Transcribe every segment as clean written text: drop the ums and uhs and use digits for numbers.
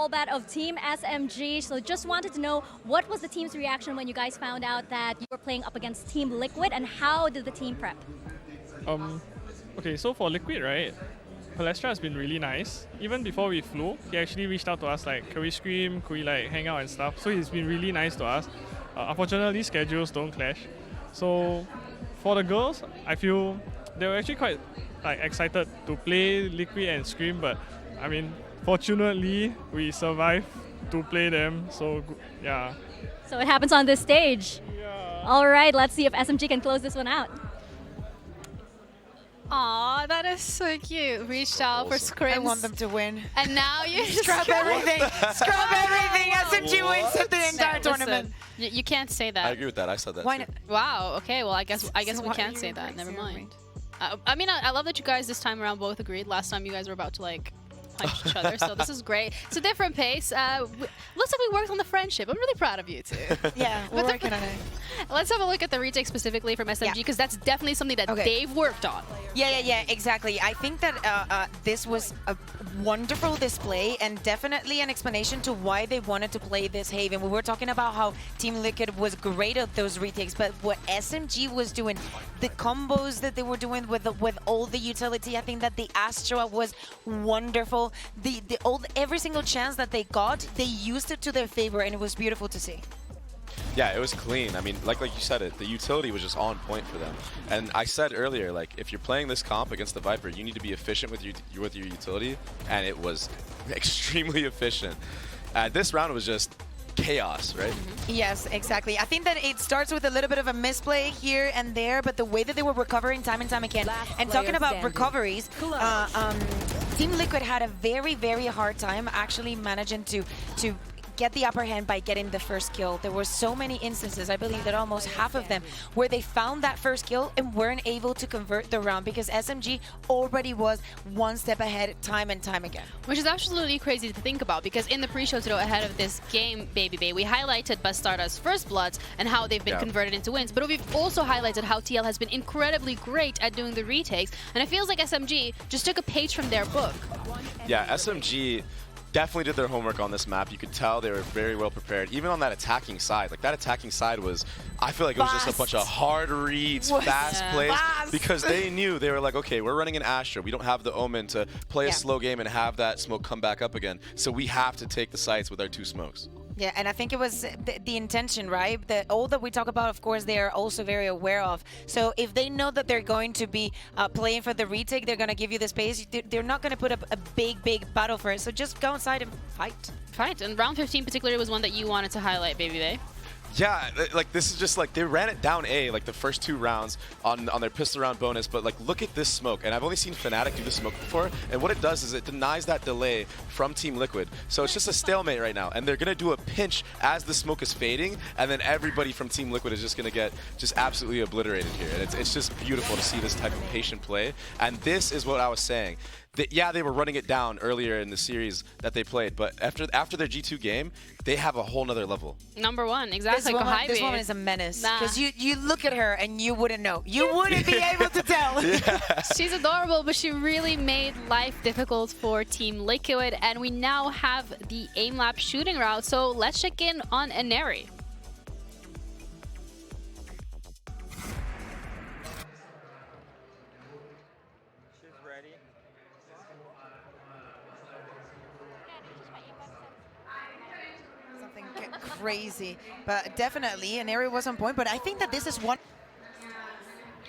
that of Team SMG. So just wanted to know, what was the team's reaction when you guys found out that you were playing up against Team Liquid, and how did the team prep? Okay, so for Liquid, right, Palestra has been really nice. Even before we flew, he actually reached out to us like, can we scream, could we like hang out and stuff. So he's been really nice to us. Unfortunately, schedules don't clash. So for the girls, I feel they were actually quite like excited to play Liquid and Scream, but I mean, fortunately, we survived to play them. So yeah. So it happens on this stage. Yeah. All right, let's see if SMG can close this one out. Aw, that is so cute. Reached out for scrims. I want them to win. And now you just Scrub everything. Scrub everything. SMG wins the entire tournament. You can't say that. I agree with that. I said that. Why too. not? Wow. Okay. Well, I guess we what can't are say you that. Never saying? mind. I mean, I love that you guys this time around both agreed. Last time you guys were about to like punch each other, so this is great. It's a different pace. Looks like we worked on the friendship. I'm really proud of you two. Yeah, we're working on it. Let's have a look at the retake specifically from SMG, because that's definitely something that they've worked on. Yeah, exactly. I think that this was a wonderful display and definitely an explanation to why they wanted to play this Haven. We were talking about how Team Liquid was great at those retakes, but what SMG was doing, the combos that they were doing with all the utility, I think that the Astra was wonderful. Every single chance that they got, they used it to their favor, and it was beautiful to see. Yeah, it was clean. I mean, like you said it, the utility was just on point for them. And I said earlier, like, if you're playing this comp against the Viper, you need to be efficient with your utility, and it was extremely efficient. This round was just chaos, right? Yes, exactly. I think that it starts with a little bit of a misplay here and there, but the way that they were recovering time and time again, and talking about recoveries, Team Liquid had a very, very hard time actually managing to get the upper hand by getting the first kill. There were so many instances, I believe that almost half of them, where they found that first kill and weren't able to convert the round because SMG already was one step ahead time and time again. Which is absolutely crazy to think about, because in the pre-show today ahead of this game, Baby Bay, we highlighted Bastarda's First Bloods and how they've been converted into wins, but we've also highlighted how TL has been incredibly great at doing the retakes, and it feels like SMG just took a page from their book. Yeah, SMG definitely did their homework on this map. You could tell they were very well prepared. Even on that attacking side. Like, that attacking side was, I feel like it was just a bunch of hard reads, fast plays. Because they knew, they were like, okay, we're running an Astra. We don't have the Omen to play a slow game and have that smoke come back up again. So we have to take the sites with our two smokes. Yeah, and I think it was the intention, right? All that we talk about, of course, they are also very aware of. So if they know that they're going to be playing for the retake, they're going to give you the space. They're not going to put up a big battle for it. So just go inside and fight. And round 15 particularly was one that you wanted to highlight, Baby Bay. Yeah, like this is just like they ran it down A like the first 2 rounds on their pistol round bonus, but like look at this smoke, and I've only seen Fnatic do the smoke before, and what it does is it denies that delay from Team Liquid. So it's just a stalemate right now, and they're gonna do a pinch as the smoke is fading, and then everybody from Team Liquid is just gonna get just absolutely obliterated here, and it's just beautiful to see this type of patient play. And this is what I was saying. Yeah, they were running it down earlier in the series that they played, but after their G2 game, they have a whole nother level. Number one, exactly. This woman is a menace. Because you look at her and you wouldn't know. You wouldn't be able to tell. She's adorable, but she really made life difficult for Team Liquid, and we now have the aim lab shooting route, so let's check in on Ineri. Crazy, but definitely an area was on point. But I think that this is one.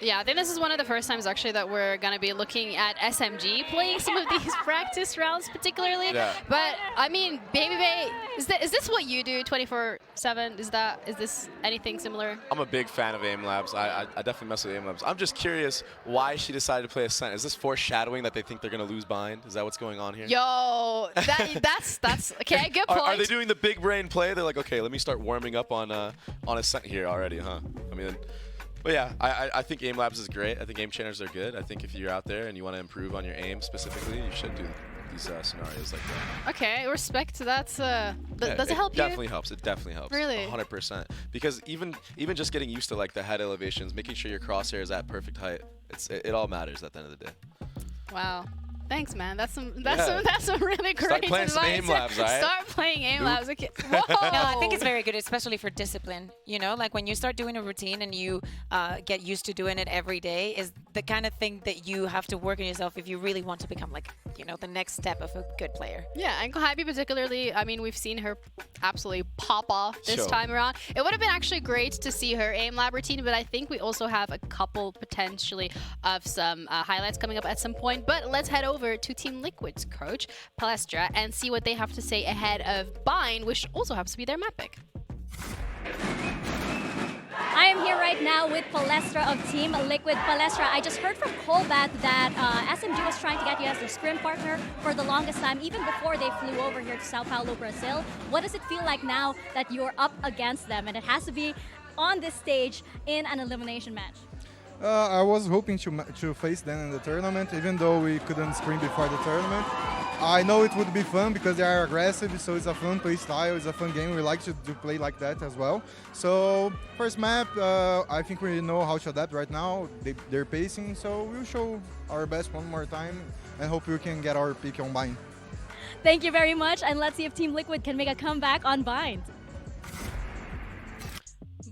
Yeah, I think this is one of the first times actually that we're gonna be looking at SMG playing some of these practice rounds particularly. Yeah. But I mean, Baby Bay, is this what you do 24/7? Is this anything similar? I'm a big fan of aim labs. I definitely mess with aim labs. I'm just curious why she decided to play Ascent. Is this foreshadowing that they think they're gonna lose bind? Is that what's going on here? Yo, that's okay. Good point. Are they doing the big brain play? They're like, okay, let me start warming up on Ascent here already, huh? I mean. But yeah, I think Aim Labs is great. I think Game Changers are good. I think if you're out there and you want to improve on your aim specifically, you should do these scenarios like that. Okay, respect to that. Does it help you? It definitely helps. It definitely helps. Really? 100%. Because even just getting used to like the head elevations, making sure your crosshair is at perfect height, it all matters at the end of the day. Wow. Thanks, man. That's some really great Start playing advice. some aim labs, right? Start playing aim labs. Okay. Whoa. No, I think it's very good, especially for discipline. You know, like when you start doing a routine and you get used to doing it every day, is the kind of thing that you have to work on yourself if you really want to become like, you know, the next step of a good player. Yeah, and Kohabi particularly, I mean, we've seen her absolutely pop off this Sure. time around. It would have been actually great to see her aim lab routine, but I think we also have a couple potentially of some highlights coming up at some point. But let's head over to Team Liquid's coach, Palestra, and see what they have to say ahead of Bind, which also happens to be their map pick. I am here right now with Palestra of Team Liquid. Palestra, I just heard from Colbat that SMG was trying to get you as their scrim partner for the longest time, even before they flew over here to São Paulo, Brazil. What does it feel like now that you're up against them and it has to be on this stage in an elimination match? I was hoping to face them in the tournament, even though we couldn't scrim before the tournament. I know it would be fun because they are aggressive, so it's a fun play style, it's a fun game. We like to play like that as well. So first map, I think we know how to adapt right now. They're pacing, so we'll show our best one more time and hope we can get our pick on Bind. Thank you very much, and let's see if Team Liquid can make a comeback on Bind.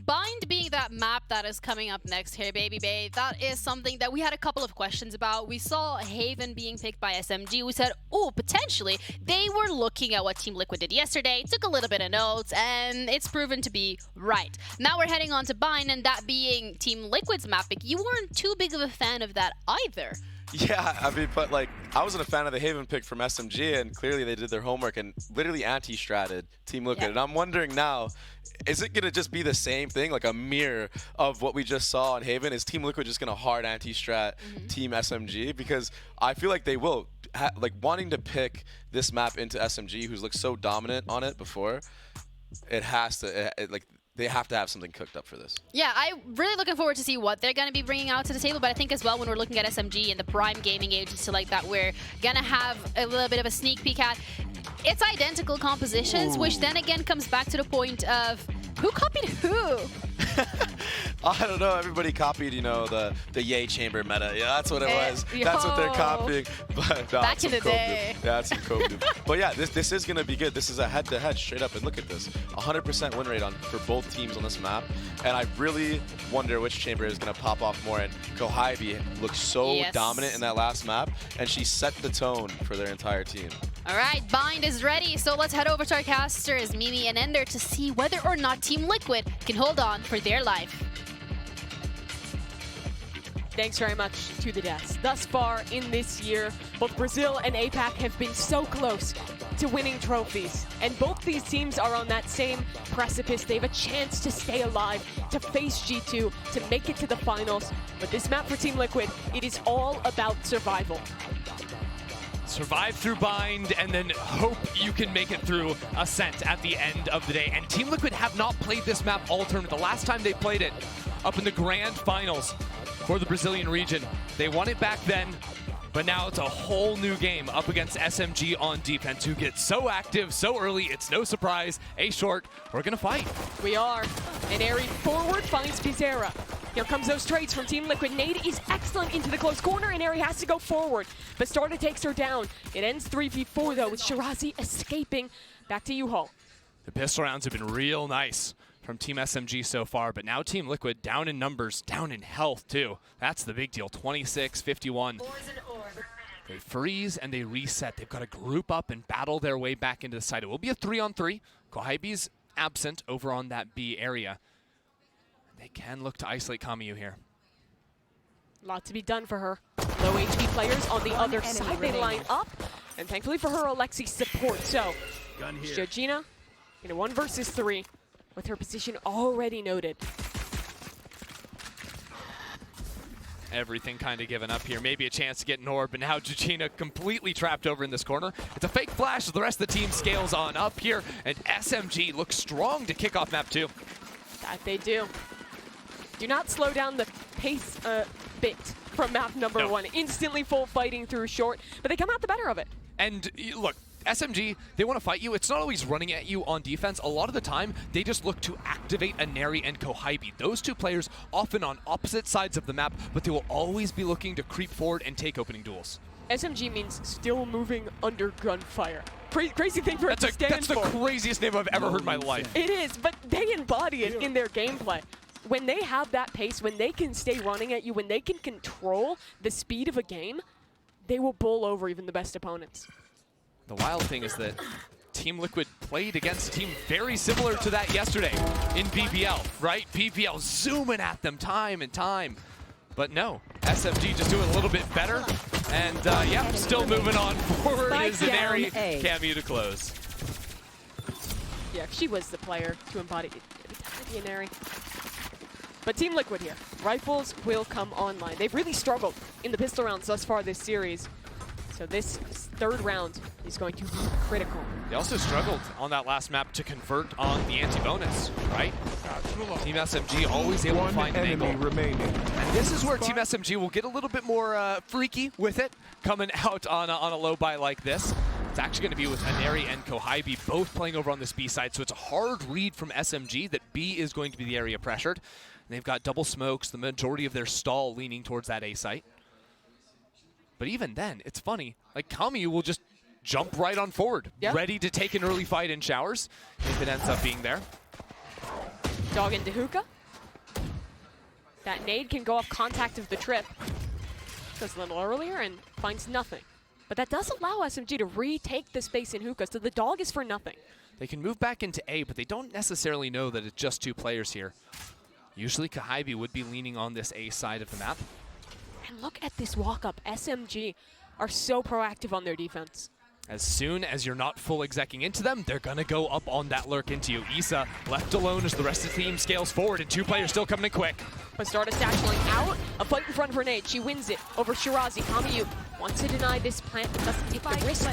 Bind being that map that is coming up next here, Baby Bay, that is something that we had a couple of questions about. We saw Haven being picked by SMG. We said, oh, potentially. They were looking at what Team Liquid did yesterday, took a little bit of notes, and it's proven to be right. Now we're heading on to Bind, and that being Team Liquid's map pick. You weren't too big of a fan of that either. Yeah, I mean, but like, I wasn't a fan of the Haven pick from SMG, and clearly they did their homework and literally anti-stratted Team Liquid. Yeah. And I'm wondering now, is it going to just be the same thing, like a mirror of what we just saw on Haven? Is Team Liquid just going to hard anti-strat Team SMG? Because I feel like they will, like wanting to pick this map into SMG, who's looked so dominant on it before, it has to, like, they have to have something cooked up for this. Yeah, I'm really looking forward to see what they're going to be bringing out to the table, but I think as well when we're looking at SMG and the prime gaming age and stuff like that, we're going to have a little bit of a sneak peek at it's identical compositions, which then again comes back to the point of who copied who? I don't know. Everybody copied, you know, the Yay Chamber meta. Yeah, that's what it was. Yo. That's what they're copying. But Back in the day. Yeah, that's some copied. But yeah, this is gonna be good. This is a head-to-head straight up, and look at this, 100% win rate for both teams on this map. And I really wonder which chamber is gonna pop off more. And Kohabi looks so dominant in that last map, and she set the tone for their entire team. All right, Bind is ready, so let's head over to our casters, Mimi and Ender, to see whether or not Team Liquid can hold on for their life. Thanks very much to the Deaths. Thus far in this year, both Brazil and APAC have been so close to winning trophies. And both these teams are on that same precipice. They have a chance to stay alive, to face G2, to make it to the finals. But this map for Team Liquid, it is all about survival. Survive through Bind, and then hope you can make it through Ascent at the end of the day. And Team Liquid have not played this map all tournament. The last time they played it, up in the grand finals for the Brazilian region, they won it back then, but now it's a whole new game up against SMG on defense, who get so active so early. It's no surprise. A short, we're gonna fight. We are. And Airy forward finds Pizarra. Here comes those trades from Team Liquid. Nade is excellent into the close corner, and Airy has to go forward. Bastarda takes her down. It ends 3v4 though, with Shirazi escaping. Back to U-Haul. The pistol rounds have been real nice from Team SMG so far, but now Team Liquid down in numbers, down in health too. That's the big deal, 26-51. They freeze and they reset. They've got to group up and battle their way back into the site. It will be a 3-on-3. Kohabi's absent over on that B area. They can look to isolate Kamiyu here. A lot to be done for her. Low HP players on the other side. They line up, and thankfully for her, Alexi support. So, Georgina in a 1 versus 3 with her position already noted. Everything kind of given up here. Maybe a chance to get an orb, but now Georgina completely trapped over in this corner. It's a fake flash, so the rest of the team scales on up here, and SMG looks strong to kick off map 2. That they do. Do not slow down the pace a bit from map number 1. Instantly full fighting through short, but they come out the better of it. And look, SMG, they want to fight you. It's not always running at you on defense. A lot of the time, they just look to activate Aneri and Kohabi. Those two players often on opposite sides of the map, but they will always be looking to creep forward and take opening duels. SMG means still moving under gunfire. Crazy thing for it to stand That's the craziest name I've ever heard in my life. It is, but they embody it in their gameplay. When they have that pace, when they can stay running at you, when they can control the speed of a game, they will bowl over even the best opponents. The wild thing is that Team Liquid played against a team very similar to that yesterday in BBL, right? BBL zooming at them time and time. But no, SMG just doing a little bit better. And yeah, still moving on forward is Zaneri, Cameo to close. Yeah, she was the player to embody Zaneri. But Team Liquid here, rifles will come online. They've really struggled in the pistol rounds thus far this series. So this third round is going to be critical. They also struggled on that last map to convert on the anti-bonus, right? Team SMG always able to find an angle. And this is where Team SMG will get a little bit more freaky with it, coming out on a low buy like this. It's actually going to be with Aneri and Kohaibi both playing over on this B side, so it's a hard read from SMG that B is going to be the area pressured. And they've got double smokes, the majority of their stall leaning towards that A site. But even then, it's funny, like Kamiyu will just jump right on forward, ready to take an early fight in showers, if it ends up being there. Dog into hookah. That nade can go off contact of the trip. Goes a little earlier and finds nothing. But that does allow SMG to retake the space in hookah, so the dog is for nothing. They can move back into A, but they don't necessarily know that it's just two players here. Usually Kohaibi would be leaning on this A side of the map. And look at this walk-up. SMG are so proactive on their defense. As soon as you're not full execing into them, they're going to go up on that lurk into you. Issa left alone as the rest of the team scales forward, and two players still coming in quick. Bastarda satcheling out. A fight in front of her nade. She wins it over Shirazi. Kamiyu wants to deny this plant, but doesn't take the risk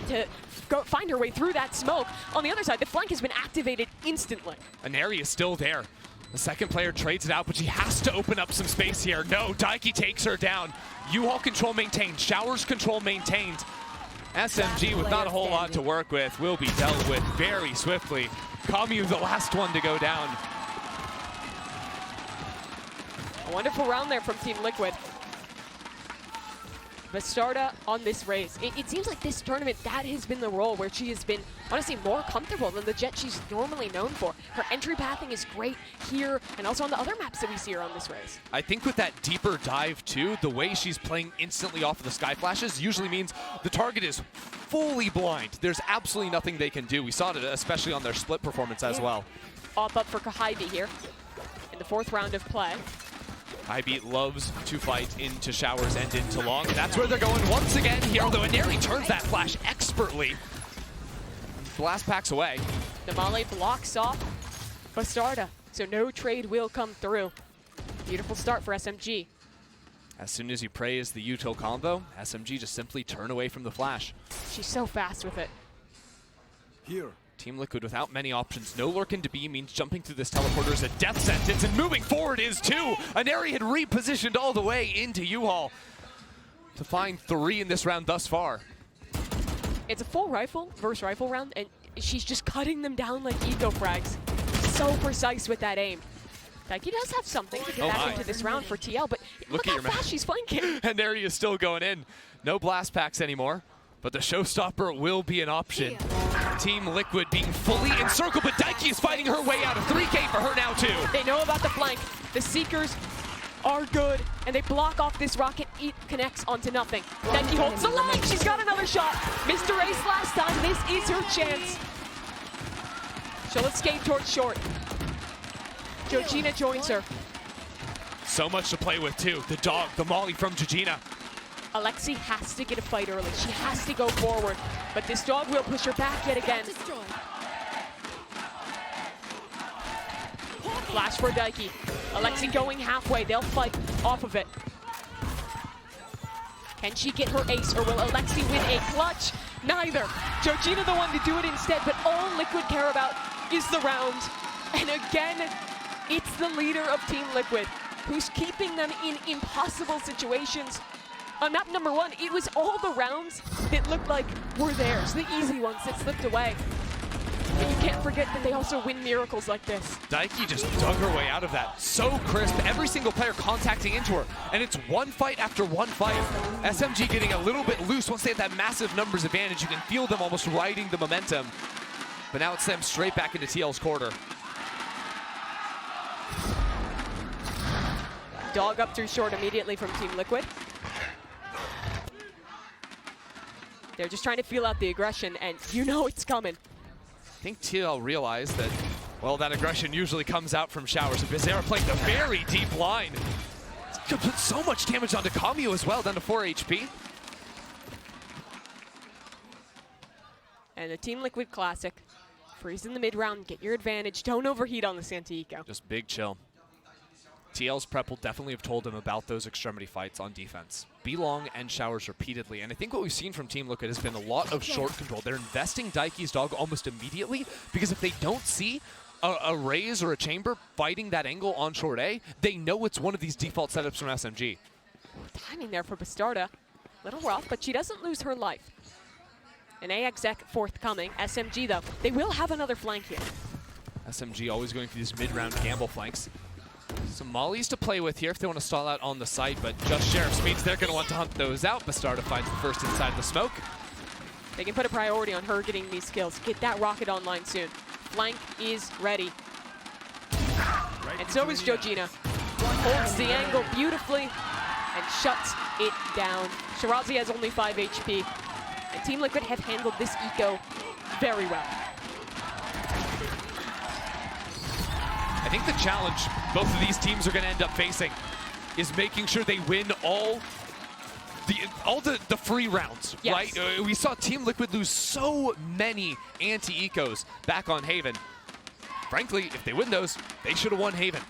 to go find her way through that smoke. On the other side, the flank has been activated instantly. Aneri is still there. The second player trades it out, but she has to open up some space here. No, Daiki takes her down. U-Haul control maintained. Showers control maintained. SMG with not a whole lot to work with will be dealt with very swiftly. Kamiyu the last one to go down. A wonderful round there from Team Liquid. Bastarda on this race. It seems like this tournament, that has been the role where she has been, honestly, more comfortable than the Jet she's normally known for. Her entry pathing is great here and also on the other maps that we see her on this race. I think with that deeper dive too, the way she's playing instantly off of the sky flashes usually means the target is fully blind. There's absolutely nothing they can do. We saw it especially on their split performance as well. Off up for Kohaibi here in the fourth round of play. IB loves to fight into showers and into long. That's where they're going once again here, although Aneri turns that flash expertly. Blast packs away. Namale blocks off Bastarda, so no trade will come through. Beautiful start for SMG. As soon as you praise the util combo, SMG just simply turn away from the flash. She's so fast with it. Here. Team Liquid without many options. No lurk into B means jumping through this teleporter is a death sentence, and moving forward is two. Aneri had repositioned all the way into U-Haul to find 3 in this round thus far. It's a full rifle versus rifle round, and she's just cutting them down like eco frags. So precise with that aim. Daiki does have something to get back into this round for TL, but look how fast she's flanking. Aneri is still going in. No blast packs anymore, but the showstopper will be an option. Team Liquid being fully encircled, but Daiki is fighting her way out. A 3K for her now too. They know about the flank. The Seekers are good, and they block off this rocket. It connects onto nothing. Daiki holds the line. She's got another shot. Missed a race last time. This is her chance. She'll escape towards short. Georgina joins her. So much to play with too. The dog, the molly from Georgina. Alexi has to get a fight early. She has to go forward, but this dog will push her back yet again. Flash for Daiki. Alexi going halfway. They'll fight off of it. Can she get her ace, or will Alexi win a clutch? Neither. Georgina the one to do it instead, but all Liquid care about is the round. And again, it's the leader of Team Liquid who's keeping them in impossible situations. On map number 1, it was all the rounds that looked like were theirs, the easy ones that slipped away. But you can't forget that they also win miracles like this. Daiki just dug her way out of that. So crisp, every single player contacting into her. And it's one fight after one fight. SMG getting a little bit loose once they have that massive numbers advantage. You can feel them almost riding the momentum. But now it's them straight back into TL's quarter. Dog up through short immediately from Team Liquid. They're just trying to feel out the aggression, and you know it's coming. I think TL realized that, well, that aggression usually comes out from showers. And Bizarre playing the very deep line. Could put so much damage onto Kamio as well, down to 4 HP. And the Team Liquid Classic. Freeze in the mid-round, get your advantage. Don't overheat on the Santiago. Just big chill. TL's prep will definitely have told him about those extremity fights on defense. Be long and showers repeatedly. And I think what we've seen from Team Liquid has been a lot of short control. They're investing Daiki's dog almost immediately because if they don't see a raise or a chamber fighting that angle on short A, they know it's one of these default setups from SMG. Timing there for Bastarda. Little rough, but she doesn't lose her life. An AXX forthcoming. SMG, though, they will have another flank here. SMG always going for these mid-round gamble flanks. Some mollies to play with here if they want to stall out on the site, but just Sheriff's means they're going to want to hunt those out. Bastarda finds the first inside of the smoke. They can put a priority on her getting these kills. Get that rocket online soon. Flank is ready. And so is Georgina. Holds the angle beautifully and shuts it down. Shirazi has only 5 HP. And Team Liquid have handled this eco very well. I think the challenge both of these teams are going to end up facing is making sure they win all the free rounds, yes. right? We saw Team Liquid lose so many anti-ecos back on Haven. Frankly, if they win those, they should have won Haven.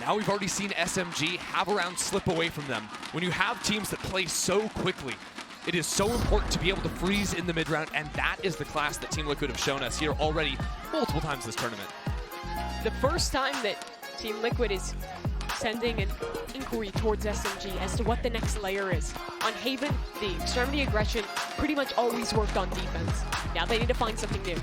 Now we've already seen SMG have a round slip away from them. When you have teams that play so quickly, it is so important to be able to freeze in the mid-round, and that is the class that Team Liquid have shown us here already multiple times this tournament. The first time that Team Liquid is sending an inquiry towards SMG as to what the next layer is. On Haven, the extremity aggression pretty much always worked on defense. Now they need to find something new.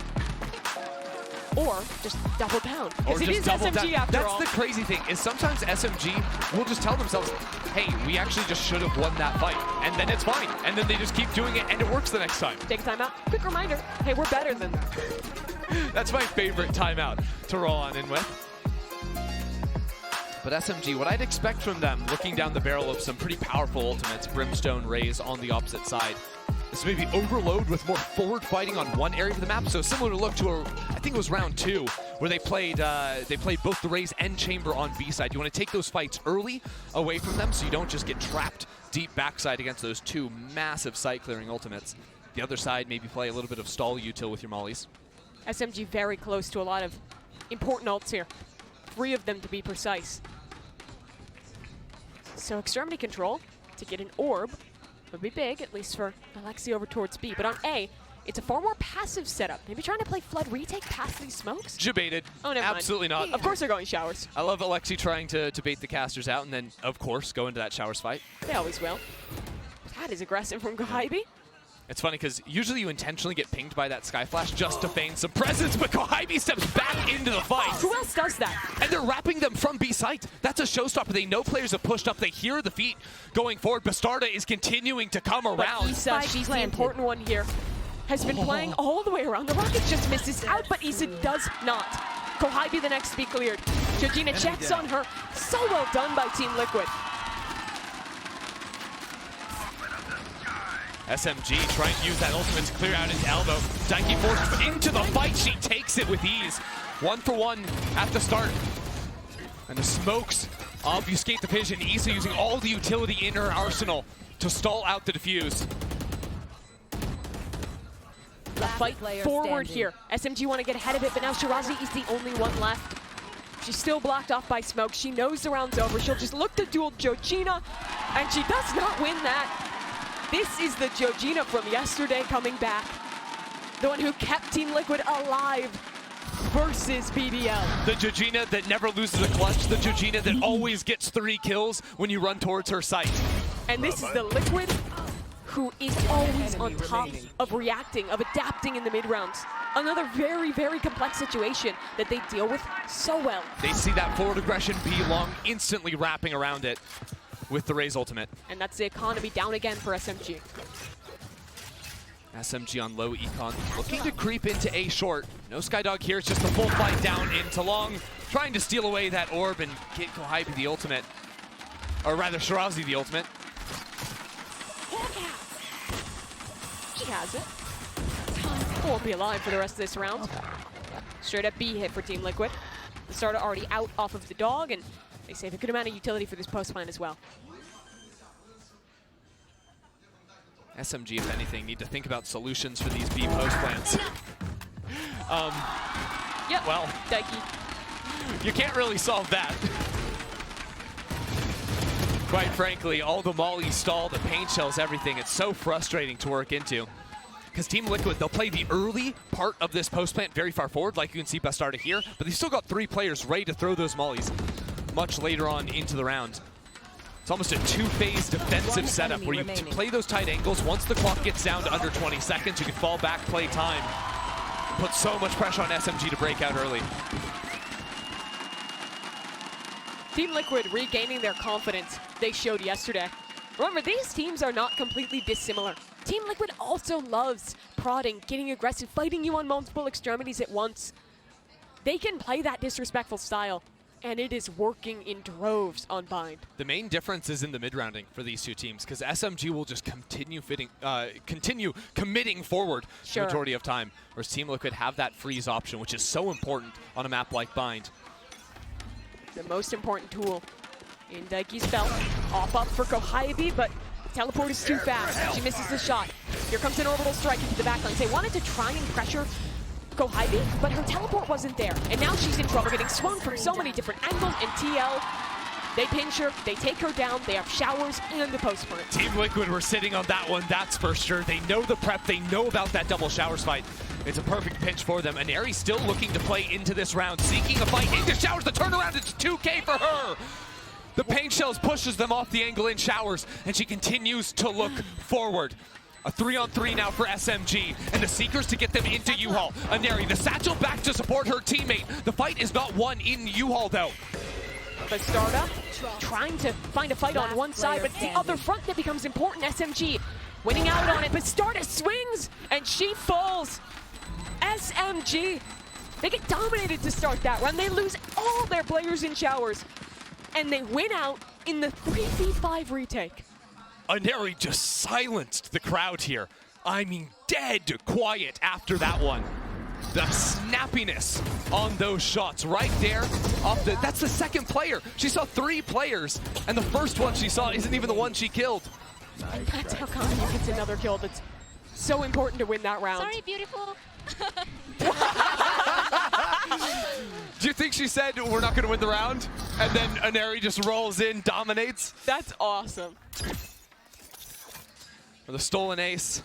Or just double down, because it is SMG after all. That's the crazy thing, is sometimes SMG will just tell themselves, hey, we actually just should have won that fight, and then it's fine. And then they just keep doing it, and it works the next time. Take a timeout. Quick reminder, hey, we're better than that. That's my favorite timeout to roll on in with. But SMG, what I'd expect from them, looking down the barrel of some pretty powerful ultimates, Brimstone, Raze on the opposite side, is maybe overload with more forward fighting on one area of the map. So similar to look to, I think it was round 2, where they played both the Raze and Chamber on B side. You want to take those fights early away from them so you don't just get trapped deep backside against those 2 massive site clearing ultimates. The other side, maybe play a little bit of stall util with your mollies. SMG very close to a lot of important ults here. 3 of them to be precise. So extremity control to get an orb would be big, at least for Alexi over towards B. But on A, it's a far more passive setup. Maybe trying to play Flood retake past these smokes? Debated. Oh, never mind. Absolutely not. Of course they're going showers. I love Alexi trying to bait the casters out and then, of course, go into that showers fight. They always will. That is aggressive from Gohaibi. It's funny because usually you intentionally get pinged by that Sky Flash just to feign some presence, but Gohaibi steps back into the fight. Who else does that? And they're wrapping them from B site. That's a showstopper. They know players have pushed up. They hear the feet going forward. Bastarda is continuing to come around. But Issa, she's the important one here, has been playing all the way around. The rocket just misses out, but Issa does not. Gohaibi the next to be cleared. Georgina checks on her. So well done by Team Liquid. SMG trying to use that ultimate to clear out his elbow. Daiki forced into the fight. She takes it with ease. 1 for 1 at the start. And the smokes obfuscate the vision. Issa using all the utility in her arsenal to stall out the defuse. The fight forward here. SMG want to get ahead of it, but now Shirazi is the only one left. She's still blocked off by smoke. She knows the round's over. She'll just look to duel Georgina, and she does not win that. This is the Georgina from yesterday coming back. The one who kept Team Liquid alive versus BDL. The Georgina that never loses a clutch. The Georgina that always gets 3 kills when you run towards her site. And this is the Liquid who is always on top of reacting, of adapting in the mid-rounds. Another very, very complex situation that they deal with so well. They see that forward aggression, B-Long instantly wrapping around it with the Raze ultimate. And that's the economy down again for SMG. SMG on low econ, looking to creep into A short. No Skydog here, it's just a full fight down into Long, trying to steal away that orb and get coveted the ultimate. Or rather, Shirazi the ultimate. She has it. Won't be alive for the rest of this round. Straight up B hit for Team Liquid. The starter already out off of the dog, and they save a good amount of utility for this post plan as well. SMG, if anything, need to think about solutions for these B post plans. Yep. Well, Dikey. you can't really solve that. Quite frankly, all the mollies stall, the paint shells, everything. It's so frustrating to work into. Because Team Liquid, they'll play the early part of this post plant very far forward, like you can see Bastarda here, but they've still got 3 players ready to throw those mollies much later on into the round. It's almost a 2-phase defensive setup where you play those tight angles. Once the clock gets down to under 20 seconds, you can fall back, play time. Put so much pressure on SMG to break out early. Team Liquid regaining their confidence they showed yesterday. Remember, these teams are not completely dissimilar. Team Liquid also loves prodding, getting aggressive, fighting you on multiple extremities at once. They can play that disrespectful style, and it is working in droves on Bind. The main difference is in the mid-rounding for these two teams, because SMG will just continue committing forward the majority of time, whereas Team Liquid have that freeze option, which is so important on a map like Bind. The most important tool in Dikey's belt. Off up for Kohayabi, but teleport is too fast. She misses the shot. Here comes an orbital strike into the backline. They wanted to try and pressure Kohayabi, but her teleport wasn't there. And now she's in trouble, getting swung from so many different angles, and TL, they pinch her, they take her down, they have showers and the post plant. Team Liquid were sitting on that one, that's for sure. They know the prep, they know about that double showers fight. It's a perfect pinch for them. And Eri still looking to play into this round, seeking a fight into showers. The turnaround, it's 2K for her. The paint shells pushes them off the angle in showers, and she continues to look forward. A 3-on-3 now for SMG, and the Seekers to get them into U-Haul. Aneri, the satchel back to support her teammate. The fight is not won in U-Haul though. Bastarda trying to find a fight on one side, but it's the other front that becomes important. SMG winning out on it. Bastarda swings, and she falls. SMG, they get dominated to start that run. They lose all their players in showers, and they win out in the 3v5 retake. Aneri just silenced the crowd here. I mean, dead quiet after that one. The snappiness on those shots right there. That's the second player. She saw 3 players, and the first one she saw isn't even the one she killed. And that's how Kanye gets another kill. That's so important to win that round. Sorry, beautiful. Do you think she said we're not going to win the round? And then Aneri just rolls in, dominates? That's awesome. Or the stolen ace.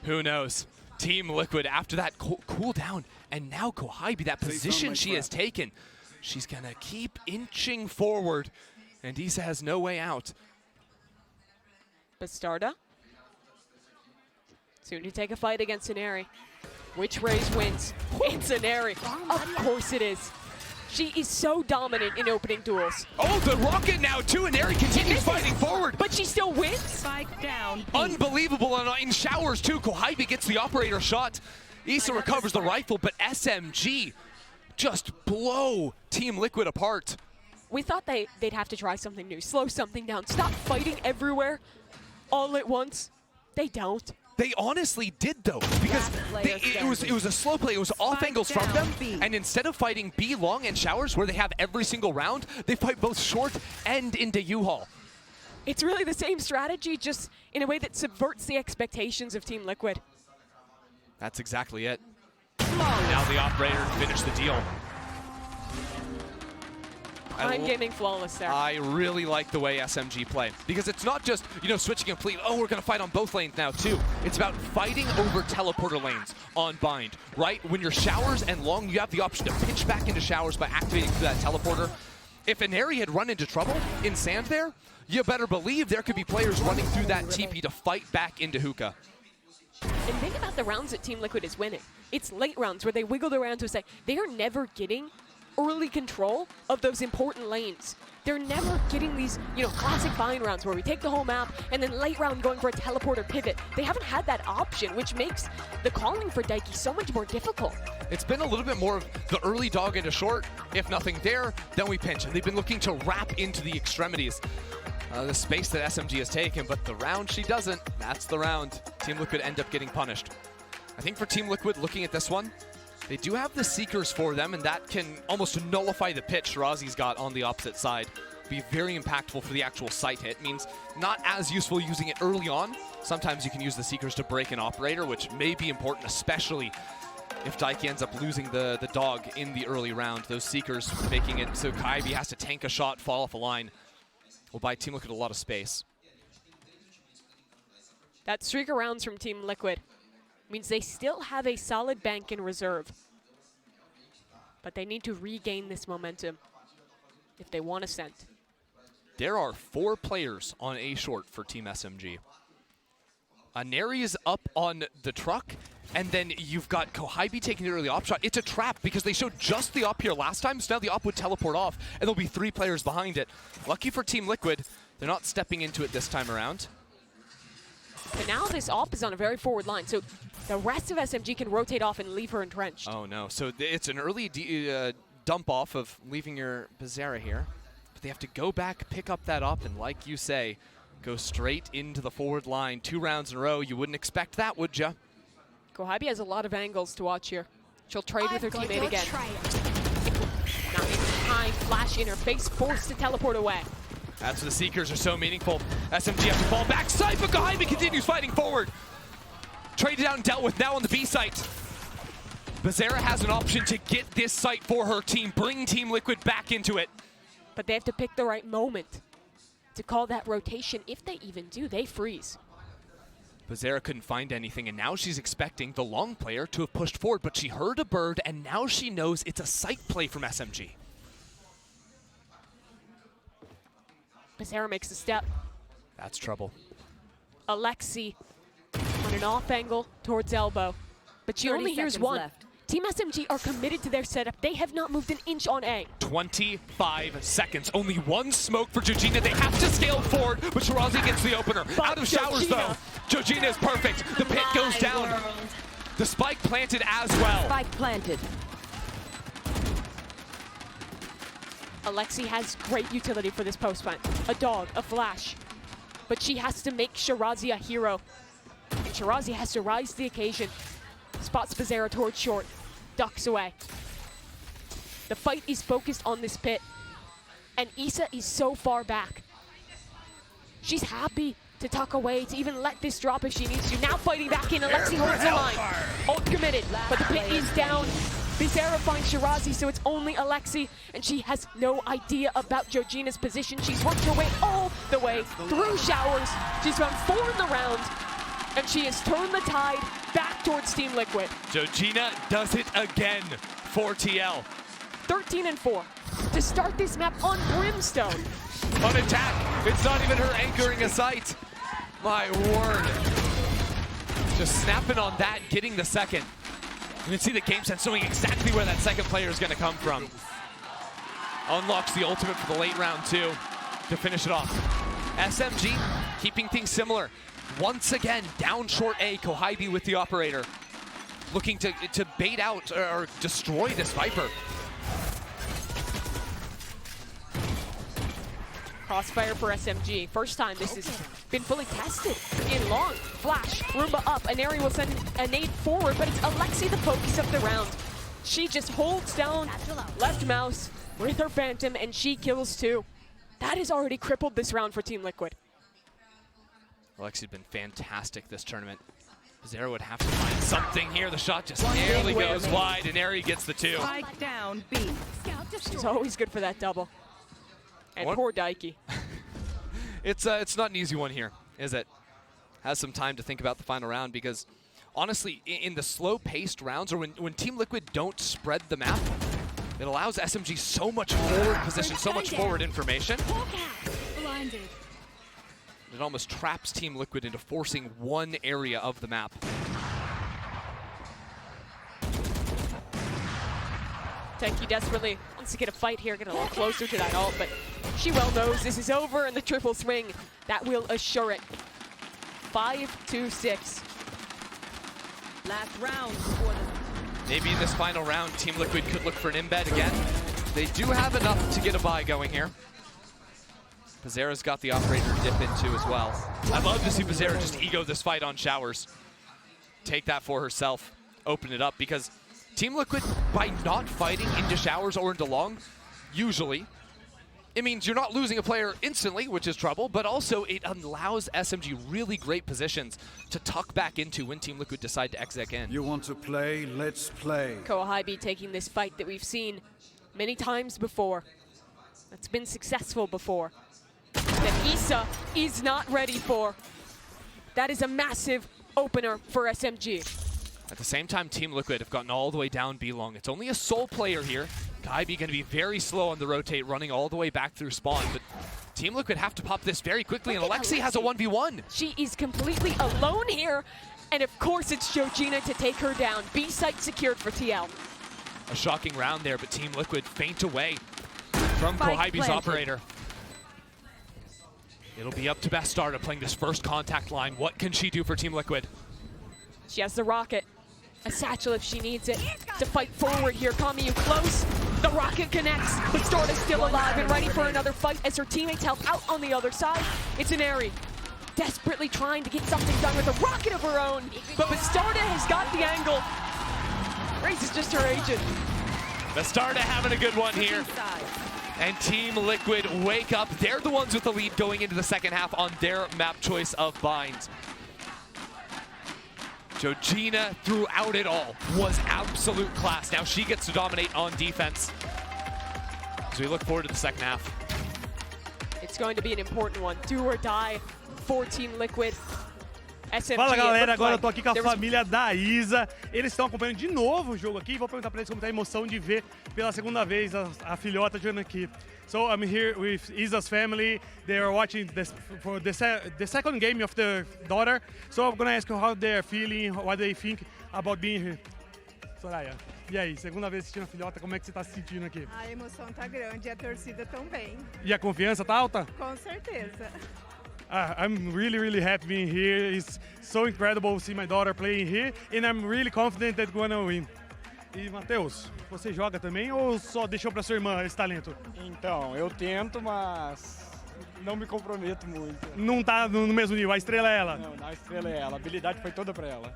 Who knows? Team Liquid after that cool down, and now Kohayabi, that position she has taken, she's going to keep inching forward, and Isa has no way out. Bastarda soon to take a fight against Aneri. Which Raze wins? It's Aneri. Of course it is. She is so dominant in opening duels. Oh, the rocket now too, and Aneri continues fighting forward. But she still wins? Spike down. Unbelievable, and in showers too. Kohayabi gets the operator shot. Isa recovers the rifle, but SMG just blow Team Liquid apart. We thought they'd have to try something new, slow something down, stop fighting everywhere all at once. They don't. They honestly did though, because it was a slow play. It was off angles from them, and instead of fighting B long and showers where they have every single round, they fight both short and into U-Haul. It's really the same strategy, just in a way that subverts the expectations of Team Liquid. That's exactly it. Now the operator finished the deal. I'm gaming flawless there. I really like the way SMG play, because it's not just, you know, switching complete, oh, we're going to fight on both lanes now too. It's about fighting over teleporter lanes on Bind, right? When you're showers and long, you have the option to pitch back into showers by activating through that teleporter. If Aneri had run into trouble in sand there, you better believe there could be players running through that TP to fight back into hookah. And think about the rounds that Team Liquid is winning. It's late rounds where they wiggled around to say they are never getting early control of those important lanes. They're never getting these, classic bind rounds where we take the whole map and then late round going for a teleport or pivot. They haven't had that option, which makes the calling for Daiki so much more difficult. It's been a little bit more of the early dog into short. If nothing there, then we pinch. And they've been looking to wrap into the extremities. The space that SMG has taken, but the round she doesn't. That's the round. Team Liquid end up getting punished. I think for Team Liquid, looking at this one, they do have the Seekers for them, and that can almost nullify the pitch Shirazi's got on the opposite side. Be very impactful for the actual site hit. Means not as useful using it early on. Sometimes you can use the Seekers to break an operator, which may be important, especially if Daiki ends up losing the dog in the early round. Those Seekers making it so Kaibi has to tank a shot, fall off a line. Will buy Team Liquid a lot of space. That streak of rounds from Team Liquid means they still have a solid bank in reserve. But they need to regain this momentum if they want Ascent. There are 4 players on A short for Team SMG. Neri is up on the truck, and then you've got Kohaibi taking the early op shot. It's a trap because they showed just the op here last time, so now the op would teleport off, and there'll be 3 players behind it. Lucky for Team Liquid, they're not stepping into it this time around. But now this op is on a very forward line, so the rest of SMG can rotate off and leave her entrenched. Oh no, so it's an early dump off of leaving your Bizarra here, but they have to go back, pick up that op, and like you say, go straight into the forward line. 2 rounds in a row. You wouldn't expect that, would ya? Kohaibi has a lot of angles to watch here. She'll trade with her teammate again. Now in time, flash in her face, forced to teleport away. That's why the Seekers are so meaningful. SMG have to fall back. Side, but Kohaibi continues fighting forward. Traded out and dealt with now on the B site. Bizarra has an option to get this site for her team, bring Team Liquid back into it. But they have to pick the right moment to call that rotation. If they even do, they freeze. Bizarra couldn't find anything, and now she's expecting the long player to have pushed forward, but she heard a bird, and now she knows it's a site play from SMG. Bizarra makes a step. That's trouble. Alexi on an off angle towards elbow, but she only hears one. Left. Team SMG are committed to their setup. They have not moved an inch on A. 25 seconds. Only 1 smoke for Georgina. They have to scale forward, but Shirazi gets the opener. Out of showers, though. Georgina is perfect. The pit goes down. The spike planted as well. Spike planted. Alexi has great utility for this post plant. A dog, a flash. But she has to make Shirazi a hero. And Shirazi has to rise to the occasion. Spots Bizarra towards short. Ducks away. The fight is focused on this pit. And Issa is so far back. She's happy to tuck away, to even let this drop if she needs to. Now fighting back in, Alexi holds the line. Ult committed, but the pit is down. Bizarra finds Shirazi, so it's only Alexi, and she has no idea about Georgina's position. She's worked her way all the way through showers. She's found 4 in the round, and she has turned the tide back towards Team Liquid. Georgina does it again for TL. 13 and 4 to start this map on Brimstone. On attack, it's not even her anchoring a site. My word. Just snapping on that, getting the second. You can see the game sense knowing exactly where that second player is going to come from. Unlocks the ultimate for the late round too to finish it off. SMG keeping things similar. Once again, down short A, Kohaibi with the operator. Looking to bait out or destroy this Viper. Crossfire for SMG. First time this has been fully tested in long. Flash, Roomba up. Aneri will send a nade forward, but it's Alexi the focus of the round. She just holds down left mouse with her Phantom, and she kills 2. That has already crippled this round for Team Liquid. Alexi's been fantastic this tournament. Bizarra would have to find something here. The shot just nearly goes wide, and Aneri gets the 2. Spike down B. She's always good for that double. And poor Daiki. It's not an easy one here, is it? Has some time to think about the final round because, honestly, in the slow-paced rounds or when Team Liquid don't spread the map, it allows SMG so much forward position, so much forward information. It almost traps Team Liquid into forcing one area of the map. Tenki desperately wants to get a fight here, get a little closer to that ult, but she well knows this is over, and the triple swing, that will assure it. 5-6. Last round for the... Maybe in this final round, Team Liquid could look for an embed again. They do have enough to get a bye going here. Pizarro's got the operator dip into as well. I'd love to see Pizarro just ego this fight on Showers. Take that for herself, open it up, because Team Liquid, by not fighting into Showers or into Long, usually, it means you're not losing a player instantly, which is trouble, but also it allows SMG really great positions to tuck back into when Team Liquid decide to exec in. You want to play? Let's play. Koahibi taking this fight that we've seen many times before. That's been successful before. That Issa is not ready for. That is a massive opener for SMG. At the same time, Team Liquid have gotten all the way down B long. It's only a sole player here. Kaibi going to be very slow on the rotate, running all the way back through spawn, but Team Liquid have to pop this very quickly, and Alexi has a 1v1. She is completely alone here, and of course it's Georgina to take her down. B site secured for TL. A shocking round there, but Team Liquid faint away from Kohibi's operator. It'll be up to Bastarda playing this first contact line. What can she do for Team Liquid? She has the rocket. A satchel if she needs it to fight forward here. Kamiyu close. The rocket connects. Bastarda's still alive and ready for another fight as her teammates help out on the other side. It's an Airy. Desperately trying to get something done with a rocket of her own. But Bastarda has got the angle. Raze is just her agent. Bastarda having a good one here. And Team Liquid wake up. They're the ones with the lead going into the second half on their map choice of Bind. Georgina, throughout it all, was absolute class. Now she gets to dominate on defense. As we look forward to the second half. It's going to be an important one. Do or die for Team Liquid. SMG, fala galera, agora eu tô aqui com a família da Isa. Eles estão acompanhando de novo o jogo aqui. Vou perguntar pra eles como tá a emoção de ver pela segunda vez a filhota jogando aqui. So I'm here with Isa's family. They are watching this for the second game of the daughter. So I'm gonna ask you how they're feeling, what they think about being here. Soraya, e aí, segunda vez assistindo a filhota, como é que você tá se sentindo aqui? A emoção tá grande e a torcida também. E a confiança tá alta? Com certeza. I'm really, really happy being here. It's so incredible to see my daughter playing here, and I'm really confident that we're gonna win. E Matheus, você joga também ou só deixou para sua irmã esse talento? Então, eu tento, mas não me comprometo muito. Não tá no mesmo nível, a estrela é ela? Não, a estrela é ela, a habilidade foi toda para ela.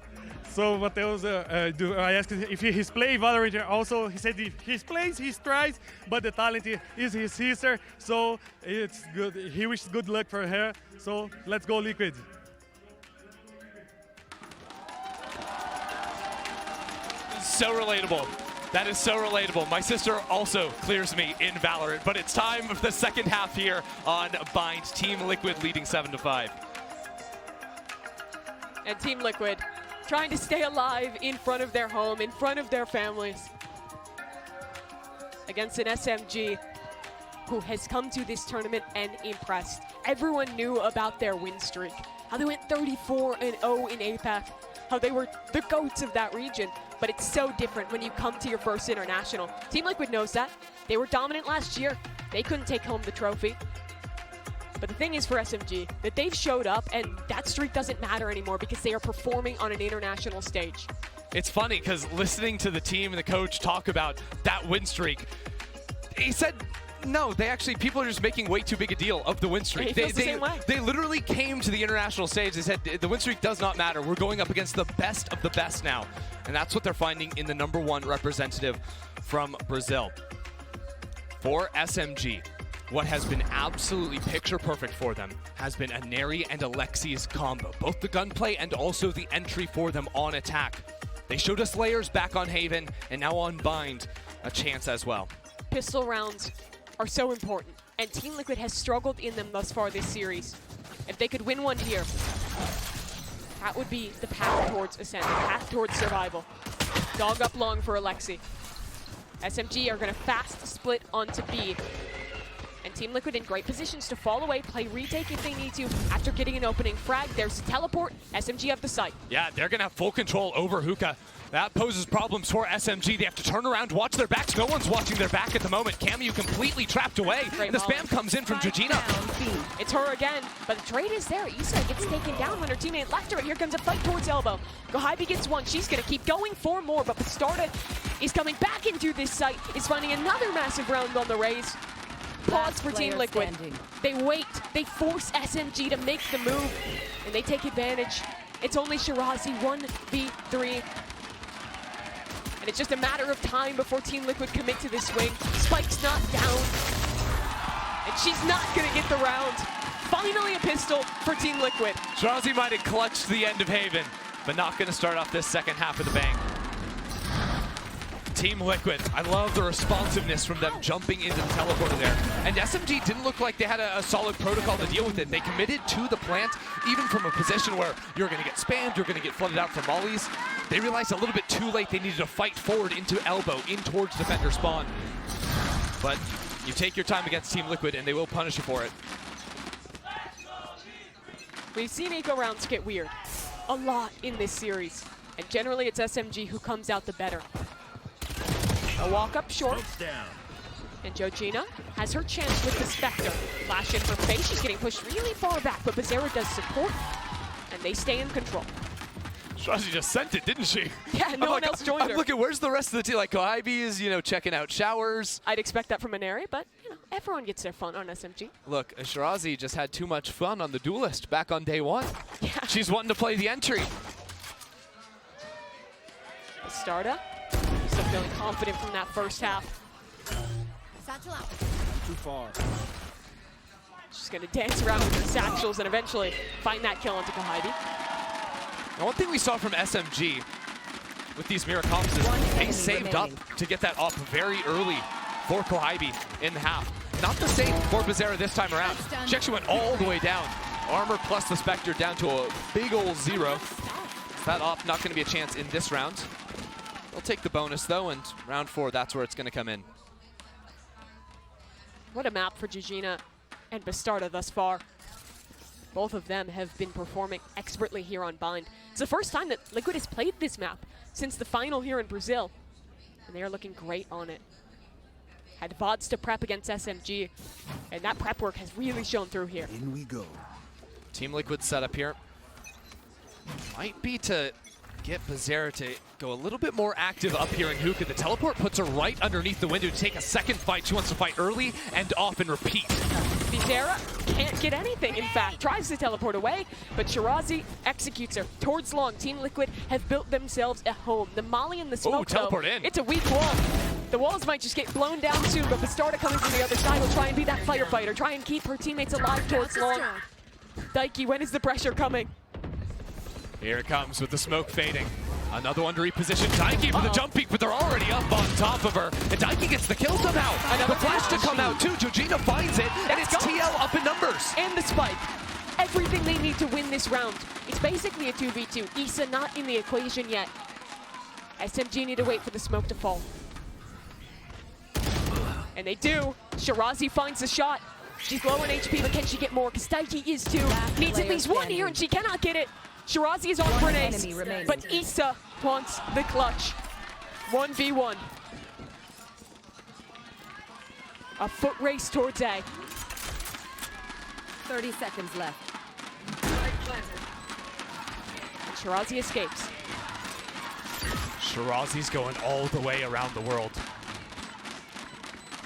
So Matheus, I asked if he's playing Valorant also. He said if he plays, he tries, but the talent is his sister, so it's good. He wishes good luck for her. So let's go Liquid. So relatable. That is so relatable. My sister also clears me in Valorant, but it's time for the second half here on Bind. Team Liquid leading 7-5. And Team Liquid trying to stay alive in front of their home, in front of their families. Against an SMG who has come to this tournament and impressed. Everyone knew about their win streak, how they went 34-0 in APAC, how they were the GOATs of that region. But it's so different when you come to your first international. Team Liquid knows that. They were dominant last year. They couldn't take home the trophy. But the thing is for SMG, that they've showed up and that streak doesn't matter anymore because they are performing on an international stage. It's funny because listening to the team and the coach talk about that win streak, he said, no, people are just making way too big a deal of the win streak. They literally came to the international stage. They said the win streak does not matter. We're going up against the best of the best now. And that's what they're finding in the #1 representative from Brazil. For SMG, what has been absolutely picture perfect for them has been a Neri and Alexi's combo. Both the gunplay and also the entry for them on attack. They showed us layers back on Haven, and now on Bind, a chance as well. Pistol rounds are so important, and Team Liquid has struggled in them thus far this series. If they could win one here, that would be the path towards Ascent, the path towards survival. Dog up long for Alexi. SMG are going to fast split onto B. And Team Liquid in great positions to fall away, play retake if they need to. After getting an opening frag, there's a teleport. SMG have the site. Yeah, they're going to have full control over Hookah. That poses problems for SMG. They have to turn around, watch their backs. No one's watching their back at the moment. Camu completely trapped away. Great And the molly. spam comes in from Georgina. It's her again, but the trade is there. Issa gets taken down when her teammate left her, and here comes a fight towards elbow. Gohaibi gets one. She's going to keep going for more, but Bastarda is coming back into this site, is finding another massive round on the raise. Pause for Team Liquid. They wait. They force SMG to make the move, and they take advantage. It's only Shirazi 1v3. And it's just a matter of time before Team Liquid commit to this swing. Spike's not down, and she's not going to get the round. Finally a pistol for Team Liquid. Shirazi might have clutched the end of Haven, but not going to start off this second half of the bang. Team Liquid, I love the responsiveness from them jumping into the teleporter there. And SMG didn't look like they had a solid protocol to deal with it. They committed to the plant, even from a position where you're going to get spammed, you're going to get flooded out from mollies. They realized a little bit too late they needed to fight forward into elbow, in towards defender spawn. But you take your time against Team Liquid and they will punish you for it. We've seen eco rounds get weird a lot in this series, and generally it's SMG who comes out the better. A walk up short, and Georgina has her chance with the Spectre. Flash in her face, she's getting pushed really far back, but Bazera does support, and they stay in control. Shirazi just sent it, didn't she? Yeah, no one else joined her. I'm looking, where's the rest of the team? Like, Gohaibi is, checking out showers. I'd expect that from Maneri, but, everyone gets their fun on SMG. Look, Shirazi just had too much fun on the Duelist back on day one. Yeah. She's wanting to play the entry. Bastarda, still feeling confident from that first half. Too far. She's going to dance around with her satchels and eventually find that kill onto Gohaibi. Now, one thing we saw from SMG with these mirror comps is they saved up to get that up very early for Gohaibi in the half. Not the same for Bazera this time around. She actually went all the way down. Armor plus the Spectre down to a big old 0. That op not going to be a chance in this round. They'll take the bonus though, and round 4, that's where it's going to come in. What a map for Georgina and Bastarda thus far. Both of them have been performing expertly here on Bind. It's the first time that Liquid has played this map since the final here in Brazil, and they are looking great on it. Had VODs to prep against SMG, and that prep work has really shown through here. In we go. Team Liquid setup here might be to get Bazera to go a little bit more active up here in Hookah. The teleport puts her right underneath the window to take a second fight. She wants to fight early and often repeat. Bazera can't get anything, in fact. Tries to teleport away, but Shirazi executes her towards long. Team Liquid have built themselves a home. The molly and the smoke, teleport though, in. It's a weak wall. The walls might just get blown down soon, but Bastarda coming from the other side will try and be that firefighter, try and keep her teammates alive towards long. Daiki, when is the pressure coming? Here it comes with the smoke fading. Another one to reposition Daiki for the jump peek, but they're already up on top of her. And Daiki gets the kill somehow. Another the flash to come out too. Georgina finds it, and it's TL up in numbers. And the spike. Everything they need to win this round. It's basically a 2v2. Issa not in the equation yet. SMG need to wait for the smoke to fall. And they do. Shirazi finds the shot. She's low on HP, but can she get more? Because Daiki is too. Needs at least one here, and she cannot get it. Shirazi is on for an ace, but Issa wants the clutch. 1v1. A foot race towards A. 30 seconds left. And Shirazi escapes. Shirazi's going all the way around the world.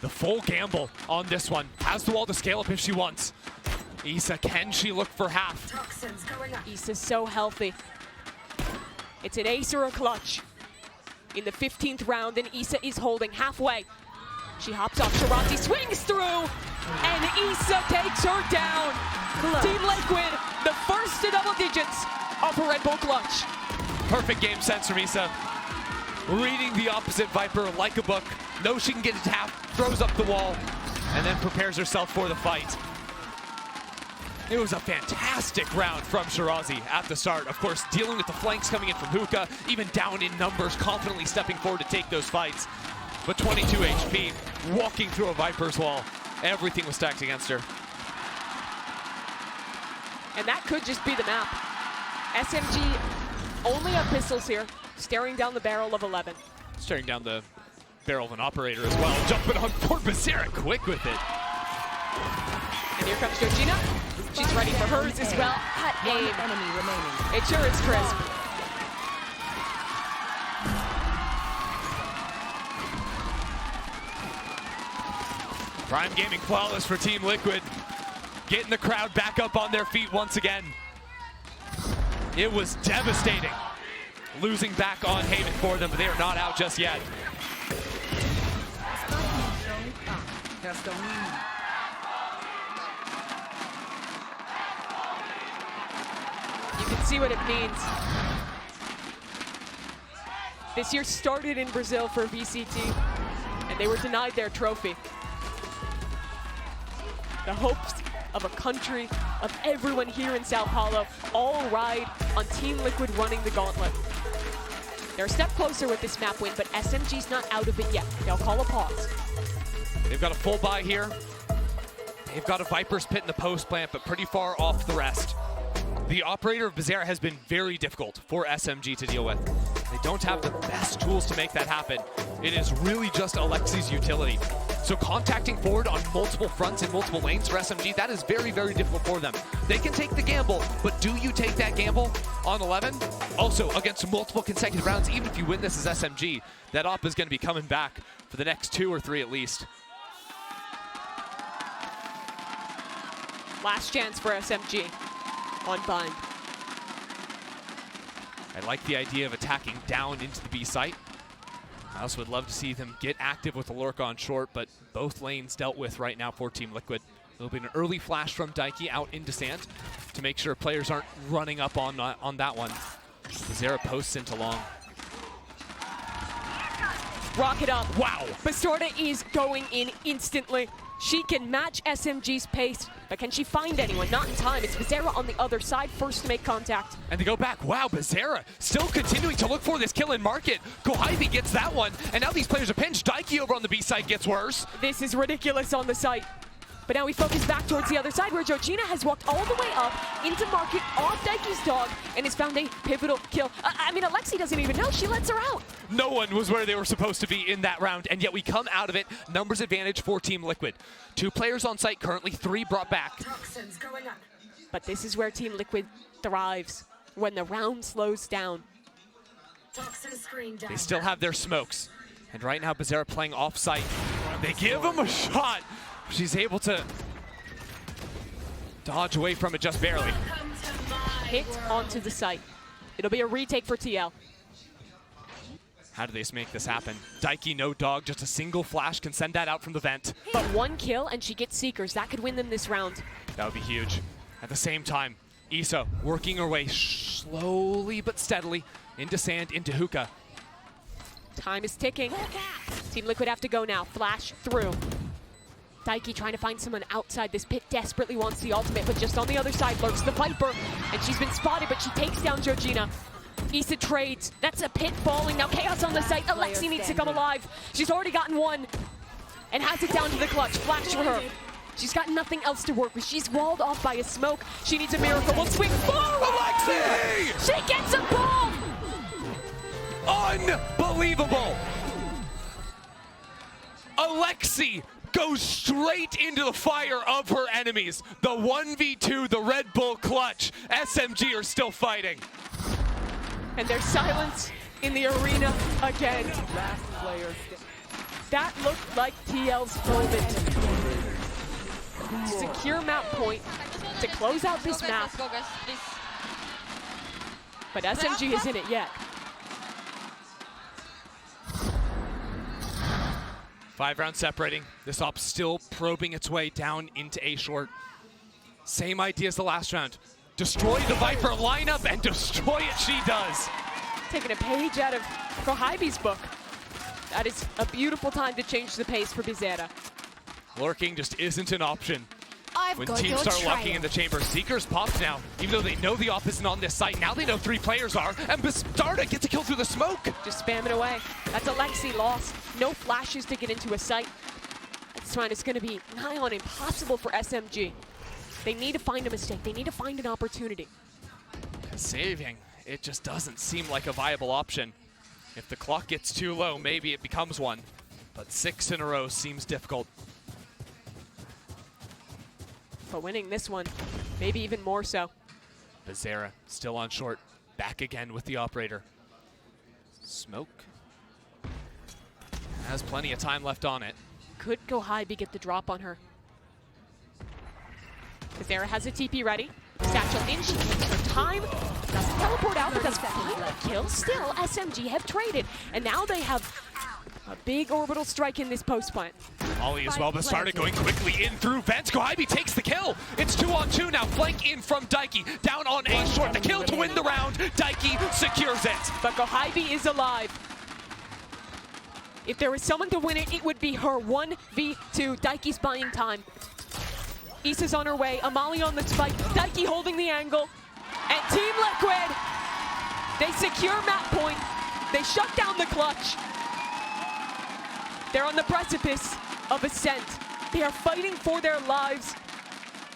The full gamble on this one. Has the wall to scale up if she wants. Issa, can she look for half? Issa's so healthy. It's an ace or a clutch. In the 15th round, and Issa is holding halfway. She hops off, Shirazi swings through, and Issa takes her down. Team Liquid, the first to double digits of a Red Bull clutch. Perfect game sense from Issa. Reading the opposite Viper like a book. Knows she can get it to half, throws up the wall, and then prepares herself for the fight. It was a fantastic round from Shirazi at the start. Of course, dealing with the flanks coming in from Hookah, even down in numbers, confidently stepping forward to take those fights. But 22 HP, walking through a Viper's wall. Everything was stacked against her. And that could just be the map. SMG only have pistols here, staring down the barrel of 11. Staring down the barrel of an operator as well. Jumping on board, Becerra quick with it. And here comes Georgina. She's ready for hers as well. Hot aim. Enemy remaining. It sure is crisp. Prime Gaming flawless for Team Liquid. Getting the crowd back up on their feet once again. It was devastating. Losing back on Haven for them, but they are not out just yet. You can see what it means. This year started in Brazil for VCT, and they were denied their trophy. The hopes of a country, of everyone here in São Paulo, all ride on Team Liquid running the gauntlet. They're a step closer with this map win, but SMG's not out of it yet. They'll call a pause. They've got a full buy here. They've got a Viper's Pit in the post plant, but pretty far off the rest. The operator of Becerra has been very difficult for SMG to deal with. They don't have the best tools to make that happen. It is really just Alexi's utility. So contacting forward on multiple fronts and multiple lanes for SMG, that is very, very difficult for them. They can take the gamble, but do you take that gamble on 11? Also, against multiple consecutive rounds, even if you win this as SMG, that op is going to be coming back for the next 2 or 3 at least. Last chance for SMG on Bind. I like the idea of attacking down into the B site. I also would love to see them get active with the lurk on short, but both lanes dealt with right now for Team Liquid. There'll be an early flash from Daiki out into sand to make sure players aren't running up on that one. Becerra posts into long. Rocket up. Wow. Bastarda is going in instantly. She can match SMG's pace, but can she find anyone? Not in time. It's Becerra on the other side, first to make contact. And they go back. Wow, Becerra still continuing to look for this kill in market. Kohaibi gets that one, and now these players are pinched. Daiki over on the B side gets worse. This is ridiculous on the site. But now we focus back towards the other side, where Georgina has walked all the way up into market off Daiki's dog and has found a pivotal kill. I mean, Alexi doesn't even know. She lets her out. No one was where they were supposed to be in that round, and yet we come out of it. Numbers advantage for Team Liquid. 2 players on site currently, 3 brought back. Toxins going up. But this is where Team Liquid thrives, when the round slows down. Toxin screen down. They still have their smokes. And right now, Becerra playing off-site. They give him a shot. She's able to dodge away from it just barely. Hit onto the site. It'll be a retake for TL. How do they make this happen? Daiki, no dog, just a single flash can send that out from the vent. But 1 kill and she gets Seekers. That could win them this round. That would be huge. At the same time, Isa working her way slowly but steadily into sand, into hookah. Time is ticking. Team Liquid have to go now. Flash through. Daiki trying to find someone outside this pit, desperately wants the ultimate, but just on the other side lurks the Viper, and she's been spotted, but she takes down Georgina. Issa trades. That's a pit falling. Now Chaos on the site. Alexi needs to come alive. She's already gotten 1 and has it down to the clutch. Flash for her. She's got nothing else to work with. She's walled off by a smoke. She needs a miracle. We'll swing forward. Alexi! She gets a ball! Unbelievable! Alexi goes straight into the fire of her enemies. The 1v2, the Red Bull clutch. SMG are still fighting. And there's silence in the arena again. Last player. That looked like TL's moment. Secure map point to close out this map. But SMG isn't it yet. 5 rounds separating. This op still probing its way down into A short. Same idea as the last round. Destroy the Viper lineup, and destroy it she does. Taking a page out of Kohaibi's book. That is a beautiful time to change the pace for Becerra. Lurking just isn't an option. I've When got teams your start trail. locking in the chamber, Seekers popped now. Even though they know the op isn't on this site, now they know 3 players are, and Bastarda gets a kill through the smoke. Just spamming away. That's Alexi lost. No flashes to get into a site. That's fine. It's going to be nigh on impossible for SMG. They need to find a mistake. They need to find an opportunity. Saving, it just doesn't seem like a viable option. If the clock gets too low, maybe it becomes one. But 6 in a row seems difficult. But winning this one, maybe even more so. Becerra still on short. Back again with the operator. Smoke. Has plenty of time left on it. Could coveted get the drop on her. Becerra has a TP ready. Satchel in, she takes her time. Doesn't teleport out because 5 kills. Still, SMG have traded. And now they have a big orbital strike in this post plant. Ollie as well, but started going quickly in through vents. coveted takes the kill. It's 2-on-2 now. Flank in from Daiki. Down on A short. The kill to win the round. Daiki secures it. But coveted is alive. If there was someone to win it, it would be her. 1v2. Daiki's buying time. Issa's on her way. Amali on the spike. Daiki holding the angle. And Team Liquid, they secure map point. They shut down the clutch. They're on the precipice of ascent. They are fighting for their lives,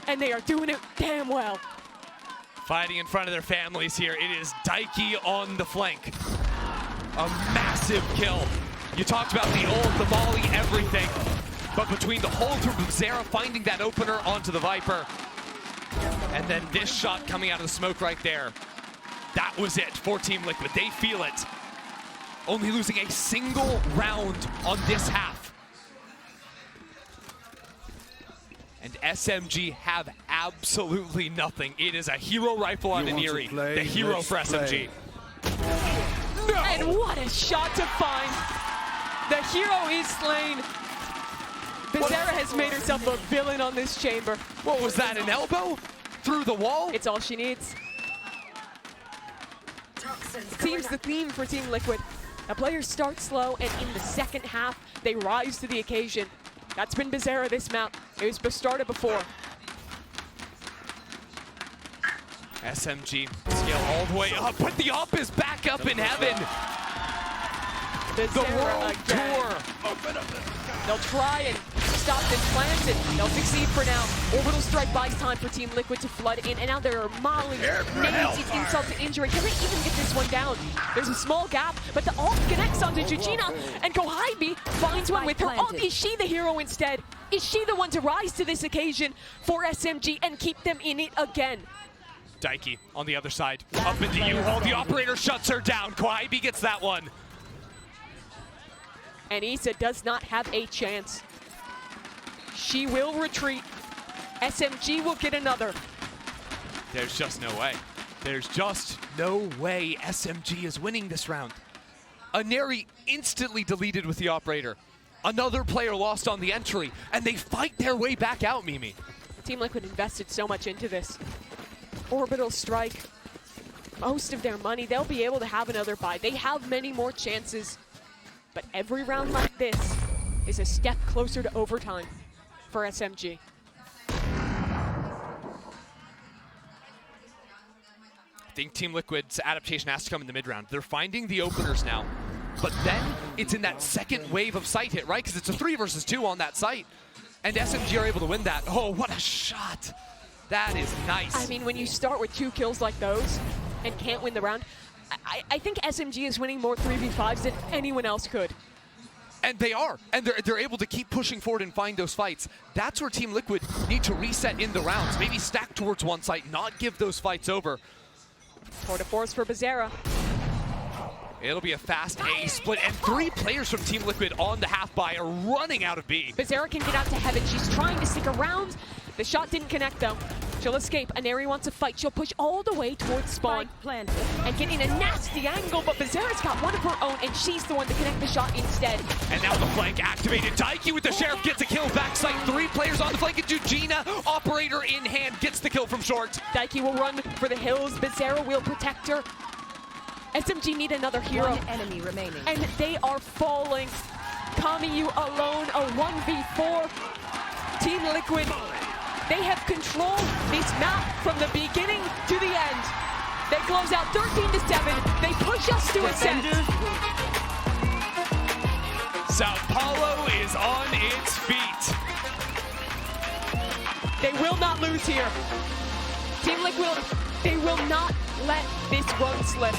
and they are doing it damn well. Fighting in front of their families here. It is Daiki on the flank. A massive kill. You talked about the ult, the volley, everything. But between the hold from Becerra finding that opener onto the Viper, and then this shot coming out of the smoke right there, that was it for Team Liquid. They feel it. Only losing a single round on this half. And SMG have absolutely nothing. It is a hero rifle on Aniri, the hero for SMG. No! And what a shot to find. The hero is slain. Becerra has made herself a villain on this chamber. What was that, an elbow? Through the wall? It's all she needs. It seems the theme for Team Liquid. The players start slow, and in the second half, they rise to the occasion. That's been Becerra this map. It was Bastarda before. SMG scale all the way up, but the op is back up in heaven. The world tour. They'll try and stop this plant, and they'll succeed for now. Orbital strike buys time for Team Liquid to flood in, and now there are Molly, nades, it's insult to injury. Can they even get this one down? There's a small gap, but the ult connects onto Jujina, and coveted finds one with her ult. Is she the hero instead? Is she the one to rise to this occasion for SMG and keep them in it again? Daiki on the other side, up into U-Haul. The operator shuts her down. coveted gets that one. And Issa does not have a chance. She will retreat. SMG will get another. There's just no way. There's just no way SMG is winning this round. Aniri instantly deleted with the operator. Another player lost on the entry, and they fight their way back out, Mimi. Team Liquid invested so much into this. Orbital strike, most of their money. They'll be able to have another buy. They have many more chances. But every round like this is a step closer to overtime for SMG. I think Team Liquid's adaptation has to come in the mid-round. They're finding the openers now. But then it's in that second wave of site hit, right? Because it's a 3 versus 2 on that site. And SMG are able to win that. Oh, what a shot. That is nice. I mean, when you start with 2 kills like those and can't win the round, I think SMG is winning more 3v5s than anyone else could. And they are. And they're able to keep pushing forward and find those fights. That's where Team Liquid need to reset in the rounds. Maybe stack towards one site, not give those fights over. Tour de force for Becerra. It'll be a fast A split, and 3 players from Team Liquid on the half buy are running out of B. Becerra can get out to heaven. She's trying to stick around. The shot didn't connect though. She'll escape. Aniri wants to fight. She'll push all the way towards spawn and get in a nasty angle, but Becerra's got one of her own, and she's the one to connect the shot instead. And now the flank activated. Daiki with the Sheriff gets a kill backside. 3 players on the flank, and Jujina, operator in hand, gets the kill from short. Daiki will run for the hills. Becerra will protect her. SMG need another hero. 1 enemy remaining. And they are falling. Kamiyu alone, a 1v4. Team Liquid, they have controlled this map from the beginning to the end. They close out 13-7. They push us to ascent. São Paulo is on its feet. They will not lose here. Team Liquid, they will not let this one slip.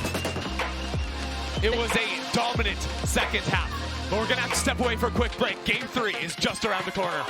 It was a dominant second half. But we're going to have to step away for a quick break. Game 3 is just around the corner.